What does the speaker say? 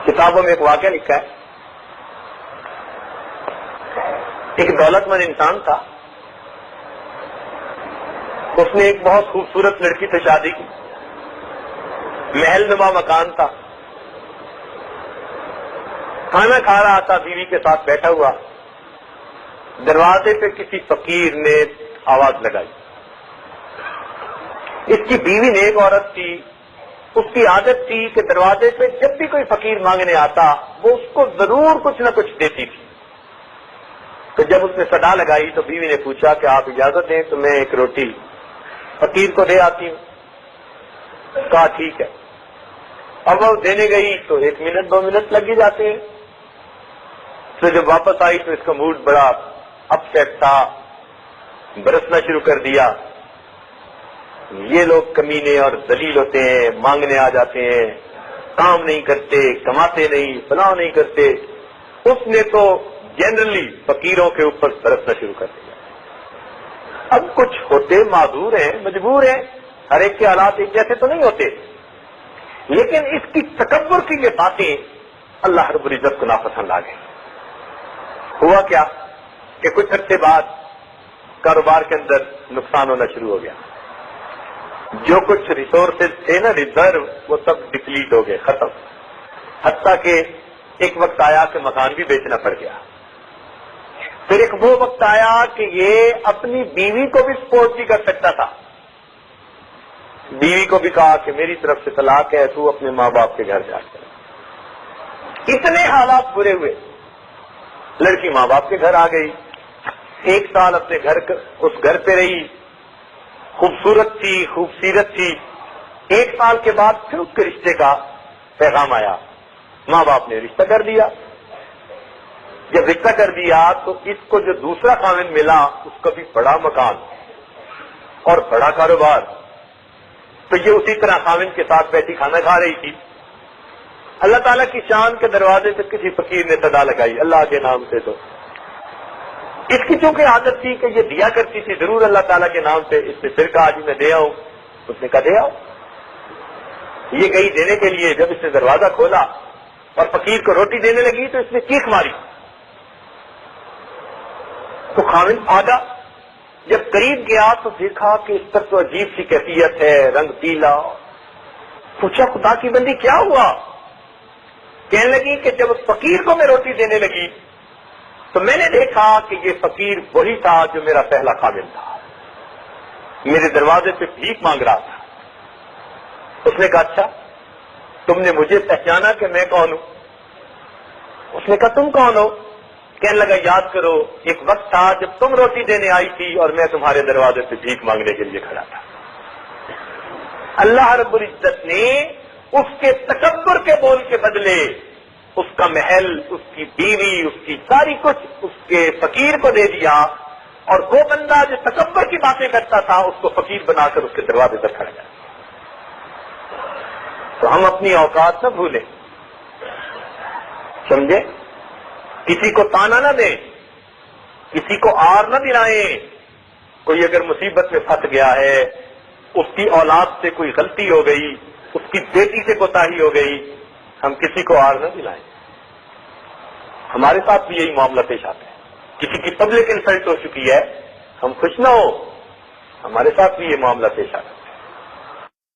کتابوں میں ایک واقعہ لکھا ہے، ایک دولت مند انسان تھا، اس نے ایک بہت خوبصورت لڑکی سے شادی کی، محل نما مکان تھا، کھانا کھا رہا تھا، بیوی کے ساتھ بیٹھا ہوا، دروازے پہ کسی فقیر نے آواز لگائی۔ اس کی بیوی نیک عورت تھی، اس کی عادت تھی کہ دروازے پہ جب بھی کوئی فقیر مانگنے آتا وہ اس کو ضرور کچھ نہ کچھ دیتی تھی۔ تو جب اس نے صدا لگائی تو بیوی نے پوچھا کہ آپ اجازت دیں تو میں ایک روٹی فقیر کو دے آتی ہوں۔ کہا ٹھیک ہے۔ اب وہ دینے گئی تو 1 منٹ 2 منٹ لگ ہی جاتے ہیں۔ تو جب واپس آئی تو اس کا موڈ بڑا اپ سیٹ تھا، برسنا شروع کر دیا، یہ لوگ کمینے اور ذلیل ہوتے ہیں، مانگنے آ جاتے ہیں، کام نہیں کرتے، کماتے نہیں، فلاں نہیں کرتے۔ اس نے تو جنرلی فقیروں کے اوپر برسنا شروع کر دیا۔ اب کچھ ہوتے معذور ہیں، مجبور ہیں، ہر ایک کے حالات ایک جیسے تو نہیں ہوتے، لیکن اس کی تکبر کی یہ باتیں اللہ رب العزت کو ناپسند آ گئی۔ ہوا کیا کہ کچھ عرصے بعد کاروبار کے اندر نقصان ہونا شروع ہو گیا، جو کچھ ریسورسز تھے نا، ریزرو، وہ سب ڈپلیٹ ہو گئے، ختم، حتیٰ کہ ایک وقت آیا کہ مکان بھی بیچنا پڑ گیا۔ پھر ایک وہ وقت آیا کہ یہ اپنی بیوی کو بھی سپورٹ نہیں کر سکتا تھا، بیوی کو بھی کہا کہ میری طرف سے طلاق ہے، تو اپنے ماں باپ کے گھر جا کر۔ اتنے حالات برے ہوئے، لڑکی ماں باپ کے گھر آ گئی، 1 سال اپنے اس گھر پہ رہی، خوبصورت تھی، خوبصیرت تھی۔ 1 سال کے بعد پھر اس کے رشتے کا پیغام آیا، ماں باپ نے رشتہ کر دیا۔ جب رشتہ کر دیا تو اس کو جو دوسرا خاوند ملا اس کا بھی بڑا مکان اور بڑا کاروبار، تو یہ اسی طرح خاوند کے ساتھ بیٹھی کھانا کھا رہی تھی۔ اللہ تعالیٰ کی شان کے دروازے سے کسی فقیر نے صدا لگائی اللہ کے نام سے، تو اس کی چونکہ عادت تھی کہ یہ دیا کرتی تھی ضرور اللہ تعالیٰ کے نام سے، اس نے پھر کہا جی میں دے آؤں، اس نے کہا دے آؤ۔ یہ گئی دینے کے لیے، جب اس نے دروازہ کھولا اور فقیر کو روٹی دینے لگی تو اس نے چیخ ماری، تو خاوند بھاگا، جب قریب گیا تو دیکھا کہ اس پر تو عجیب سی کیفیت ہے، رنگ پیلا۔ پوچھا خدا کی بندی کیا ہوا؟ کہنے لگی کہ جب اس فقیر کو میں روٹی دینے لگی تو میں نے دیکھا کہ یہ فقیر وہی تھا جو میرا پہلا خاوند تھا، میرے دروازے پہ بھیک مانگ رہا تھا۔ اس نے کہا اچھا تم نے مجھے پہچانا کہ میں کون ہوں؟ اس نے کہا تم کون ہو؟ کہنے لگا یاد کرو ایک وقت تھا جب تم روٹی دینے آئی تھی اور میں تمہارے دروازے پہ بھیک مانگنے کے لیے کھڑا تھا۔ اللہ رب العزت نے اس کے تکبر کے بول کے بدلے اس کا محل، اس کی بیوی، اس کی ساری کچھ اس کے فقیر کو دے دیا، اور وہ بندہ جو تکبر کی باتیں کرتا تھا اس کو فقیر بنا کر اس کے دروازے پر کھڑا گیا۔ تو ہم اپنی اوقات نہ بھولیں، سمجھے؟ کسی کو تانا نہ دیں، کسی کو آر نہ دلائیں۔ کوئی اگر مصیبت میں پھنس گیا ہے، اس کی اولاد سے کوئی غلطی ہو گئی، اس کی بیٹی سے کوتاہی ہو گئی، ہم کسی کو آر نہ دلائیں۔ ہمارے ساتھ بھی یہی معاملہ پیش آتا ہے، کسی کی پبلک انسلٹ ہو چکی ہے، ہم خوش نہ ہو، ہمارے ساتھ بھی یہ معاملہ پیش آتا ہے۔